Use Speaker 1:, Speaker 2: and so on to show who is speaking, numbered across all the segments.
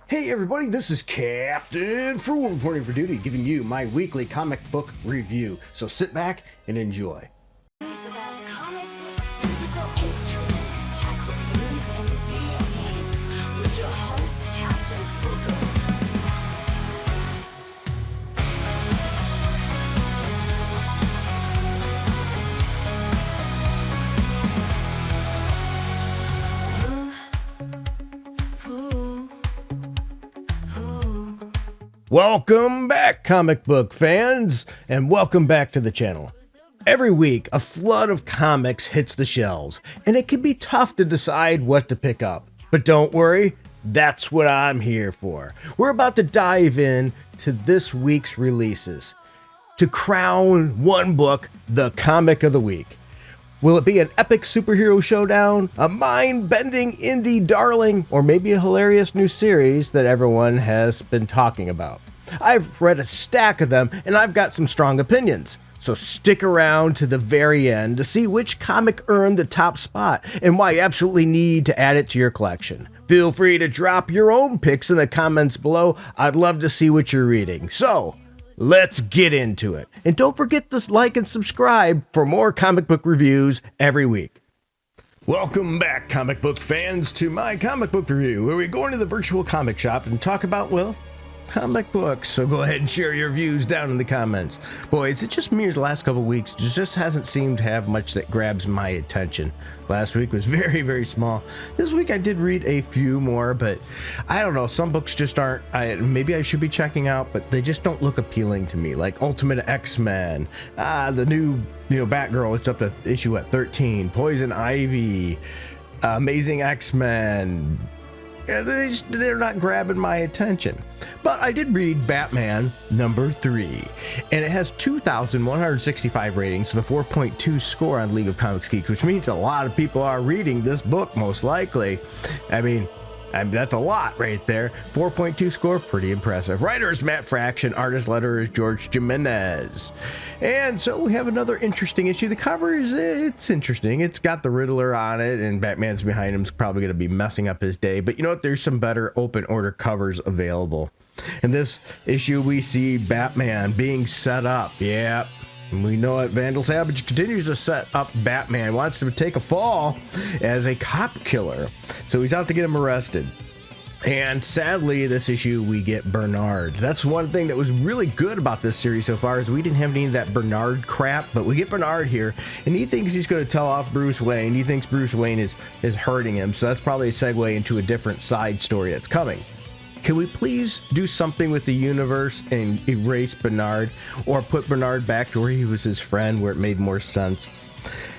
Speaker 1: Hey everybody, this is Captain Frugal reporting for duty, giving you my weekly comic book review. So sit back and enjoy.
Speaker 2: News about comic books, musical instruments, tech reviews, and video games with your host, Captain Frugal.
Speaker 1: Welcome back, comic book fans, and welcome back to the channel. Every week, a flood of comics hits the shelves, and it can be tough to decide what to pick up. But don't worry, that's what I'm here for. We're about to dive in to this week's releases to crown one book the comic of the week. Will it be an epic superhero showdown, a mind-bending indie darling, or maybe a hilarious new series that everyone has been talking about? I've read a stack of them, and I've got some strong opinions. So stick around to the very end to see which comic earned the top spot and why you absolutely need to add it to your collection. Feel free to drop your own picks in the comments below. I'd love to see what you're reading. So, let's get into it. And don't forget to like and subscribe for more comic book reviews every week. Welcome back, comic book fans, to my comic book review, where we go into the virtual comic shop and talk about, well, comic books. So go ahead and share your views down in the comments. Boys, it just me the last couple weeks just hasn't seemed to have much that grabs my attention. Last week was very, very small. This week I did read a few more, but I don't know. Some books just aren't, maybe I should be checking out, but they just don't look appealing to me. Like Ultimate X-Men, the new, Batgirl, it's up to issue at 13, Poison Ivy, Amazing X-Men. They're not grabbing my attention. But I did read Batman number 3, and it has 2,165 ratings with a 4.2 score on League of Comics Geeks, which means a lot of people are reading this book, most likely. I mean, that's a lot right there. 4.2 score, pretty impressive. Writer is Matt Fraction, artist letter is George Jimenez. And so we have another interesting issue. The cover it's interesting. It's got the Riddler on it, and Batman's behind him. Is probably going to be messing up his day. But you know what? There's some better open order covers available. In this issue, we see Batman being set up. Yeah. We know it. Vandal Savage continues to set up Batman, wants to take a fall as a cop killer. So he's out to get him arrested. And sadly, this issue, we get Bernard. That's one thing that was really good about this series so far, is we didn't have any of that Bernard crap, but we get Bernard here, and he thinks he's going to tell off Bruce Wayne. He thinks Bruce Wayne is hurting him, so that's probably a segue into a different side story that's coming. Can we please do something with the universe and erase Bernard, or put Bernard back to where he was his friend, where it made more sense?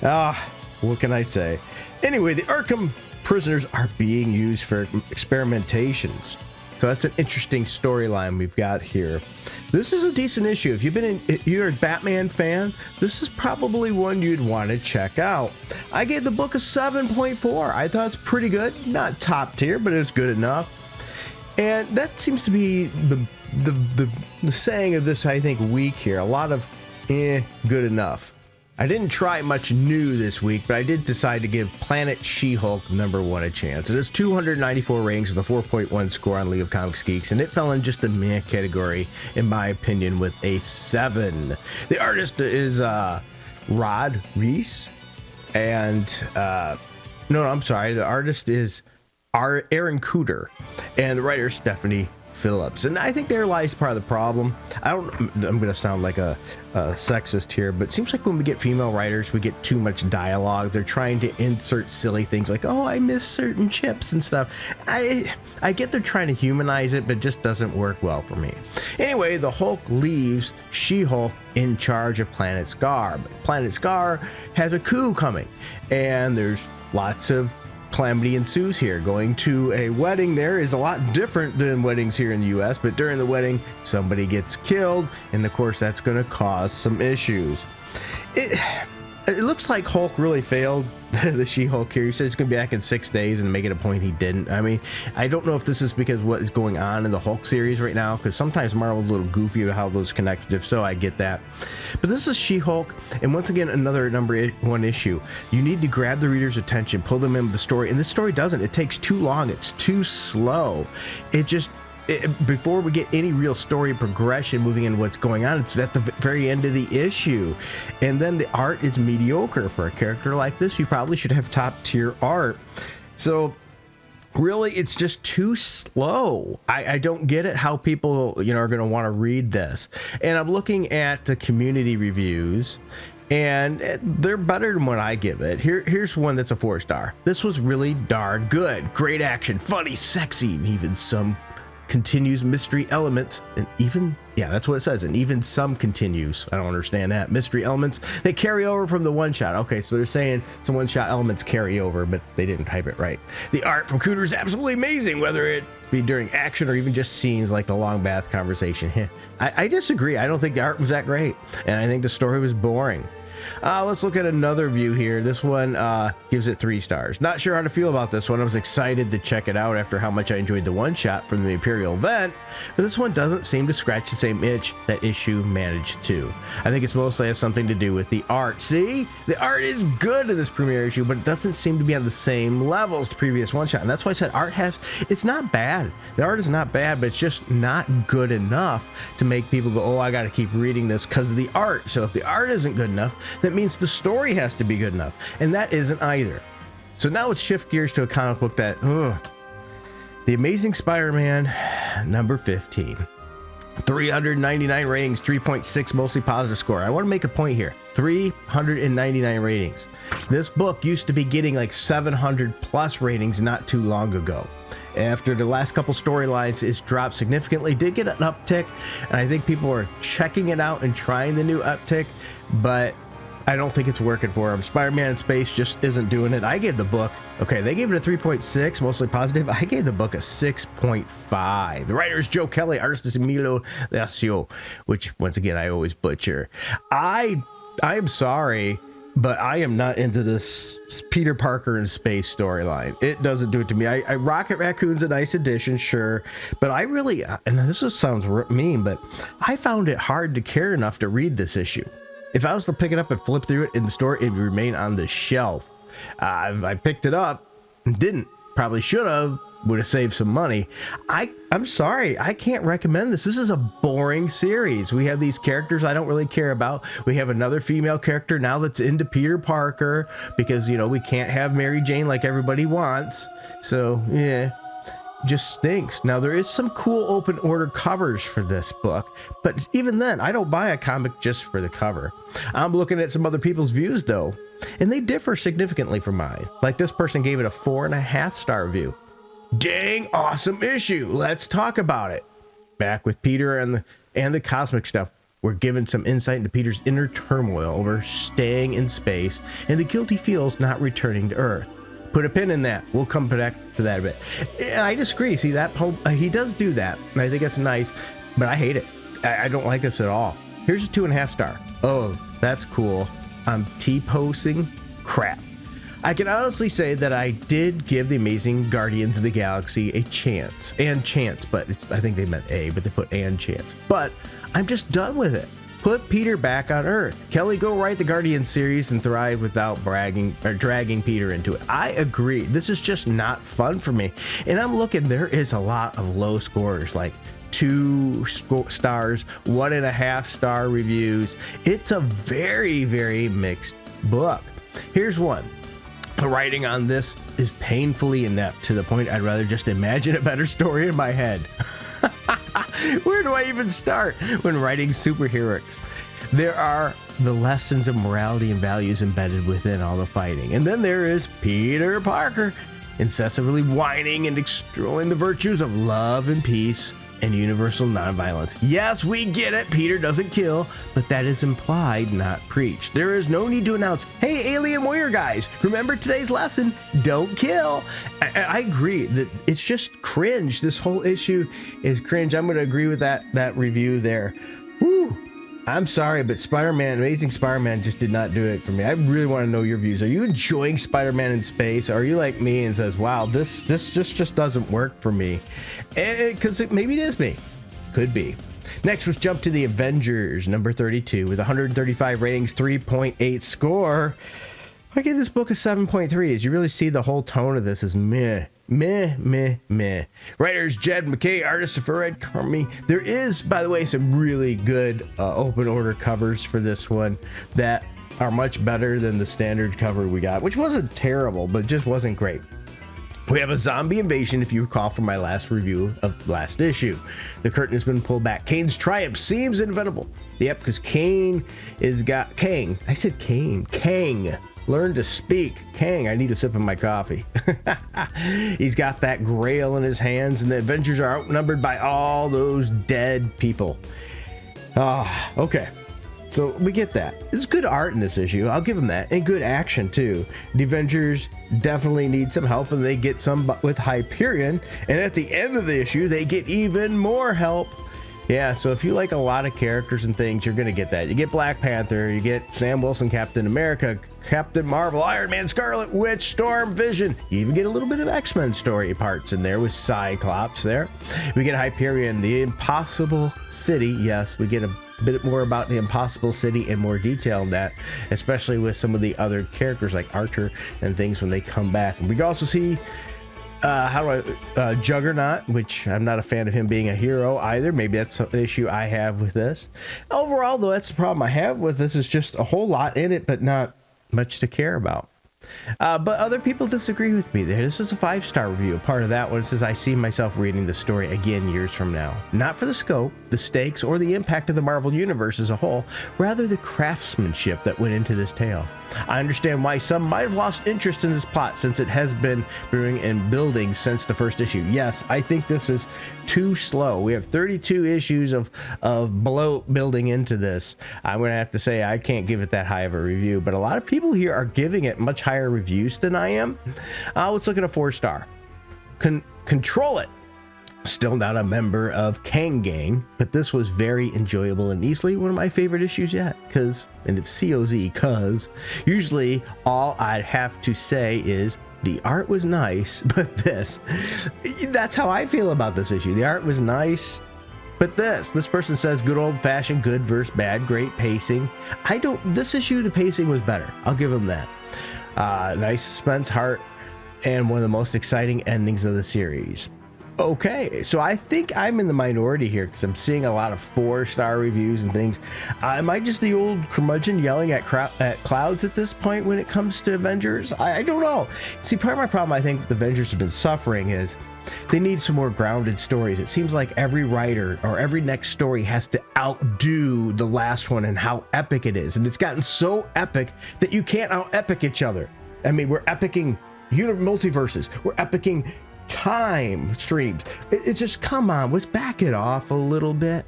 Speaker 1: What can I say? Anyway, the Arkham prisoners are being used for experimentations. So that's an interesting storyline we've got here. This is a decent issue. If you're a Batman fan, this is probably one you'd want to check out. I gave the book a 7.4. I thought it's pretty good. Not top tier, but it's good enough. And that seems to be the saying of this, I think, week here. A lot of good enough. I didn't try much new this week, but I did decide to give Planet She-Hulk number 1 a chance. It has 294 ratings with a 4.1 score on League of Comics Geeks, and it fell in just the meh category, in my opinion, with a 7. The artist is Rod Reese, and the artist is Aaron Cooter, and the writer is Stephanie Phillips. And I think there lies part of the problem. I'm going to sound like a sexist here, but it seems like when we get female writers, we get too much dialogue. They're trying to insert silly things like, oh, I miss certain chips and stuff. I get they're trying to humanize it, but it just doesn't work well for me. Anyway, the Hulk leaves She-Hulk in charge of Planet Scar. But Planet Scar has a coup coming, and there's lots of calamity ensues here. Going to a wedding there is a lot different than weddings here in the US, but during the wedding, somebody gets killed, and of course that's going to cause some issues. It looks like Hulk really failed the She-Hulk here. He says he's going to be back in 6 days and making a point he didn't. I mean, I don't know if this is because what is going on in the Hulk series right now, because sometimes Marvel's a little goofy with how those connected. If so, I get that. But this is She-Hulk, and once again, another number one issue. You need to grab the reader's attention, pull them into the story, and this story doesn't. It takes too long. It's too slow. Before we get any real story progression moving in what's going on, it's at the very end of the issue. And then the art is mediocre for a character like this. You probably should have top tier art. So really, it's just too slow. I don't get it how people, are going to want to read this. And I'm looking at the community reviews, and they're better than what I give it. Here's one that's a 4-star. This was really darn good. Great action, funny, sexy, and even some continues mystery elements, and even that's what it says, and even some continues, I don't understand that, mystery elements they carry over from the one shot. Okay, so they're saying some one shot elements carry over, but they didn't type it right. The art from Cooter is absolutely amazing, whether it be during action or even just scenes like the long bath conversation. I disagree. I don't think the art was that great, and I think the story was boring. Let's look at another view here. This one gives it 3 stars. Not sure how to feel about this one. I was excited to check it out after how much I enjoyed the one shot from the Imperial event, but this one doesn't seem to scratch the same itch that issue managed to. I think it's mostly has something to do with the art. See, the art is good in this premiere issue, but it doesn't seem to be on the same level as the previous one shot, and that's why I said it's not bad. The art is not bad, but it's just not good enough to make people go, oh, I got to keep reading this because of the art. So if the art isn't good enough, that means the story has to be good enough, and that isn't either. So now let's shift gears to a comic book that, The Amazing Spider-Man number 15. 399 ratings, 3.6 mostly positive score. I want to make a point here. 399 ratings. This book used to be getting like 700 plus ratings not too long ago. After the last couple storylines, it's dropped significantly. Did get an uptick, and I think people are checking it out and trying the new uptick, but I don't think it's working for him. Spider-Man in Space just isn't doing it. I gave the book, they gave it a 3.6, mostly positive. I gave the book a 6.5. The writer is Joe Kelly, artist is Emilio Lacio, which, once again, I always butcher. I am sorry, but I am not into this Peter Parker in Space storyline. It doesn't do it to me. I Rocket Raccoon's a nice addition, sure, but I really, and this sounds mean, but I found it hard to care enough to read this issue. If I was to pick it up and flip through it in the store, it would remain on the shelf. I picked it up and didn't. Probably should have. Would have saved some money. I'm sorry. I can't recommend this. This is a boring series. We have these characters I don't really care about. We have another female character now that's into Peter Parker because, we can't have Mary Jane like everybody wants. So, yeah. Just stinks. Now, there is some cool open order covers for this book, but even then, I don't buy a comic just for the cover. I'm looking at some other people's views, though, and they differ significantly from mine. Like this person gave it a 4.5-star review. Dang awesome issue. Let's talk about it. Back with Peter and the cosmic stuff. We're given some insight into Peter's inner turmoil over staying in space and the guilt he feels not returning to Earth. Put a pin in that. We'll come back to that a bit. And I disagree. See, that he does do that. And I think it's nice, but I hate it. I don't like this at all. Here's a 2.5-star. Oh, that's cool. I'm T-posing crap. I can honestly say that I did give the Amazing Guardians of the Galaxy a chance. And chance, but I think they meant A, but they put and chance. But I'm just done with it. Put Peter back on Earth. Kelly, go write the Guardian series and thrive without dragging Peter into it. I agree. This is just not fun for me. And I'm looking, there is a lot of low scores, like 2 stars, 1.5-star reviews. It's a very, very mixed book. Here's one. The writing on this is painfully inept to the point I'd rather just imagine a better story in my head. Where do I even start when writing superheroes? There are the lessons of morality and values embedded within all the fighting. And then there is Peter Parker, incessantly whining and extolling the virtues of love and peace and universal nonviolence. Yes, we get it. Peter doesn't kill, but that is implied, not preached. There is no need to announce, hey, alien warrior guys, remember today's lesson, don't kill. I agree that it's just cringe. This whole issue is cringe. I'm going to agree with that review there. Woo. I'm sorry, but Spider-Man, Amazing Spider-Man just did not do it for me. I really want to know your views. Are you enjoying Spider-Man in space? Or are you like me and says, wow, this just doesn't work for me? Because maybe it is me. Could be. Next, let's jump to the Avengers, number 32, with 135 ratings, 3.8 score. I give this book a 7.3. As you really see, the whole tone of this is meh. Writers Jed McKay, artist for Red Carmi. There is, by the way, some really good open order covers for this one that are much better than the standard cover we got, which wasn't terrible, but just wasn't great. We have a zombie invasion, if you recall from my last review of last issue. The curtain has been pulled back. Kane's triumph seems inevitable. Yep, because Kang. Learn to speak. Kang, I need a sip of my coffee. He's got that grail in his hands, and the Avengers are outnumbered by all those dead people. Okay. So we get that. It's good art in this issue. I'll give them that. And good action, too. The Avengers definitely need some help, and they get some with Hyperion. And at the end of the issue, they get even more help. Yeah, so if you like a lot of characters and things, you're going to get that. You get Black Panther, you get Sam Wilson, Captain America, Captain Marvel, Iron Man, Scarlet Witch, Storm, Vision. You even get a little bit of X-Men story parts in there with Cyclops there. We get Hyperion, the Impossible City. Yes, we get a bit more about the Impossible City and more detail in that, especially with some of the other characters like Archer and things when they come back. And we can also see Juggernaut, which I'm not a fan of him being a hero either. Maybe that's an issue I have with this. Overall, though, that's the problem I have with this, is just a whole lot in it, but not much to care about. But other people disagree with me there. This is a 5-star review. Part of that one says, I see myself reading the story again years from now. Not for the scope, the stakes, or the impact of the Marvel Universe as a whole, rather the craftsmanship that went into this tale. I understand why some might have lost interest in this plot, since it has been brewing and building since the first issue. Yes, I think this is too slow. We have 32 issues of bloat building into this. I'm going to have to say I can't give it that high of a review, but a lot of people here are giving it much higher reviews than I am. Let's look at a 4-star. Control It. Still not a member of Kang Gang, but this was very enjoyable and easily one of my favorite issues yet, and it's COZ, cause usually all I'd have to say is the art was nice, but that's how I feel about this issue. The art was nice, but this person says good old fashioned good versus bad, great pacing. This issue, the pacing was better. I'll give him that. Nice suspense, heart, and one of the most exciting endings of the series. Okay, so I think I'm in the minority here because I'm seeing a lot of 4-star reviews and things. Am I just the old curmudgeon yelling at clouds at this point when it comes to Avengers? I don't know. See, part of my problem I think the Avengers have been suffering is they need some more grounded stories. It seems like every writer or every next story has to outdo the last one and how epic it is. And it's gotten so epic that you can't out-epic each other. I mean, we're epicing multiverses. We're epicing time streams. It's just, come on, let's back it off a little bit.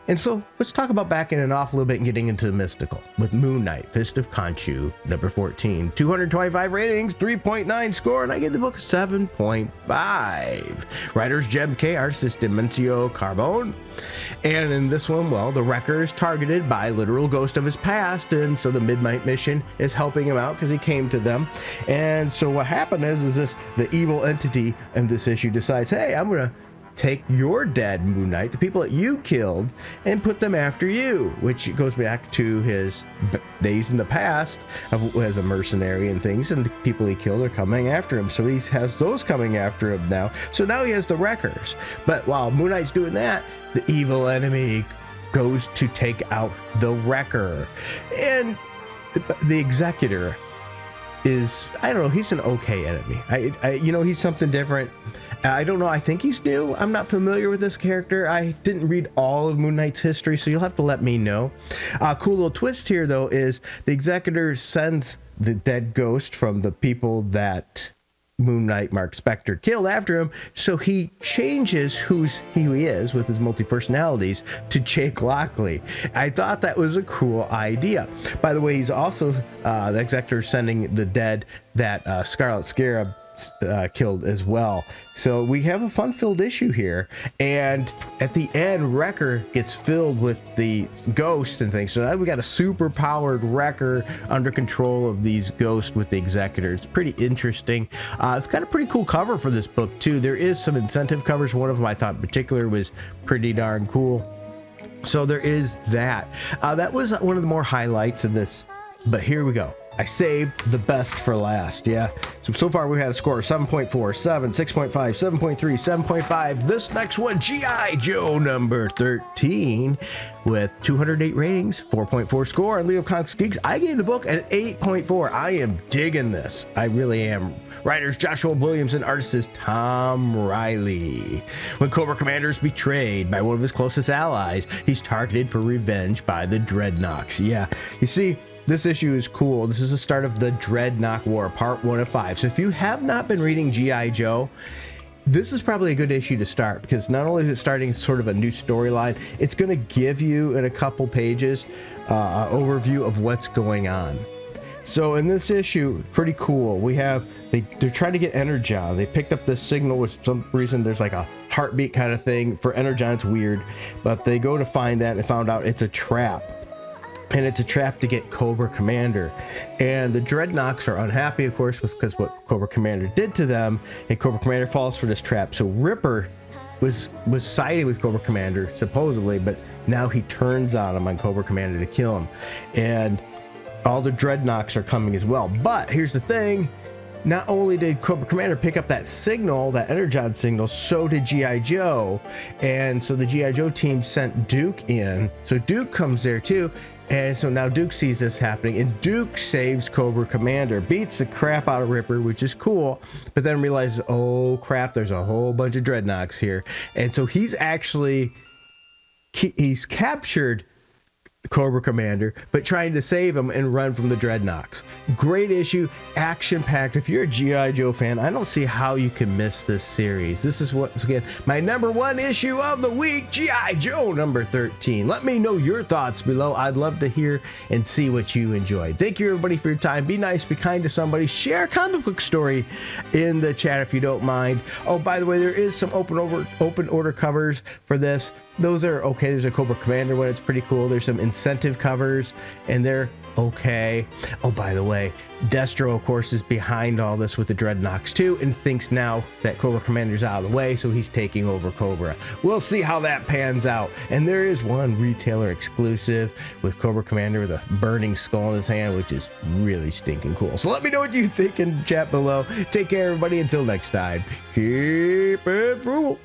Speaker 1: And so let's talk about backing it off a little bit and getting into the mystical with Moon Knight, Fist of Khonshu, number 14, 225 ratings, 3.9 score, and I give the book a 7.5. Writers Jeb K, artist Dimencio Carbone. And in this one, well, the Wrecker is targeted by literal ghost of his past, and so the Midnight Mission is helping him out because he came to them. And so what happened is the evil entity in this issue decides, hey, I'm gonna take your dead Moon Knight, the people that you killed, and put them after you, which goes back to his days in the past as a mercenary and things, and the people he killed are coming after him. So he has those coming after him now. So now he has the Wreckers. But while Moon Knight's doing that, the evil enemy goes to take out the Wrecker. And the Executor is, I don't know, he's an okay enemy. He's something different. I don't know. I think he's new. I'm not familiar with this character. I didn't read all of Moon Knight's history, so you'll have to let me know. Cool little twist here, though, is the Executor sends the dead ghost from the people that Moon Knight Mark Spector killed after him, so he changes who he is with his multi-personalities to Jake Lockley. I thought that was a cool idea. By the way, he's also the Executor sending the dead that Scarlet Scarab gets killed as well. So we have a fun-filled issue here, and at the end, Wrecker gets filled with the ghosts and things. So now we got a super-powered Wrecker under control of these ghosts with the Executor. It's pretty interesting. It's got a pretty cool cover for this book too. There is some incentive covers. One of them I thought in particular was pretty darn cool. So there is that. That was one of the more highlights of this. But here we go. I saved the best for last. Yeah. So far we've had a score of 7.4, 7, 6.5, 7.3, 7.5. This next one, G.I. Joe number 13 with 208 ratings, 4.4 score on League of Comics Geeks. I gave the book an 8.4. I am digging this. I really am. Writers Joshua Williamson, artist is Tom Riley. When Cobra Commander is betrayed by one of his closest allies, he's targeted for revenge by the Dreadnoks. Yeah. You see, this issue is cool. This is the start of the Dreadnought War, part 1 of 5. So if you have not been reading G.I. Joe, this is probably a good issue to start, because not only is it starting sort of a new storyline, it's going to give you in a couple pages an overview of what's going on. So in this issue, pretty cool. We have, they're trying to get Energon. They picked up this signal, which for some reason there's like a heartbeat kind of thing. For Energon, it's weird, but they go to find that and found out it's a trap. And it's a trap to get Cobra Commander. And the Dreadnoks are unhappy, of course, because what Cobra Commander did to them. And Cobra Commander falls for this trap. So Ripper was siding with Cobra Commander, supposedly, but now he turns on him, on Cobra Commander, to kill him. And all the Dreadnoks are coming as well. But here's the thing. Not only did Cobra Commander pick up that signal, that Energon signal, so did G.I. Joe. And so the G.I. Joe team sent Duke in. So Duke comes there too. And so now Duke sees this happening, and Duke saves Cobra Commander, beats the crap out of Ripper, which is cool, but then realizes, oh crap, there's a whole bunch of Dreadnoks here. And so he's captured Cobra Commander, but trying to save him and run from the Dreadnoks. Great issue, action-packed. If you're a G.I. Joe fan, I don't see how you can miss this series. This is, once again, my number 1 issue of the week, G.I. Joe number 13. Let me know your thoughts below. I'd love to hear and see what you enjoyed. Thank you, everybody, for your time. Be nice, be kind to somebody. Share a comic book story in the chat if you don't mind. Oh, by the way, there is some open order covers for this. Those are okay. There's a Cobra Commander one. It's pretty cool. There's some incentive covers, and they're okay. Oh, by the way, Destro, of course, is behind all this with the Dreadnoks too, and thinks now that Cobra Commander's out of the way, so he's taking over Cobra. We'll see how that pans out. And there is one retailer exclusive with Cobra Commander with a burning skull in his hand, which is really stinking cool. So let me know what you think in the chat below. Take care, everybody. Until next time, keep it frugal.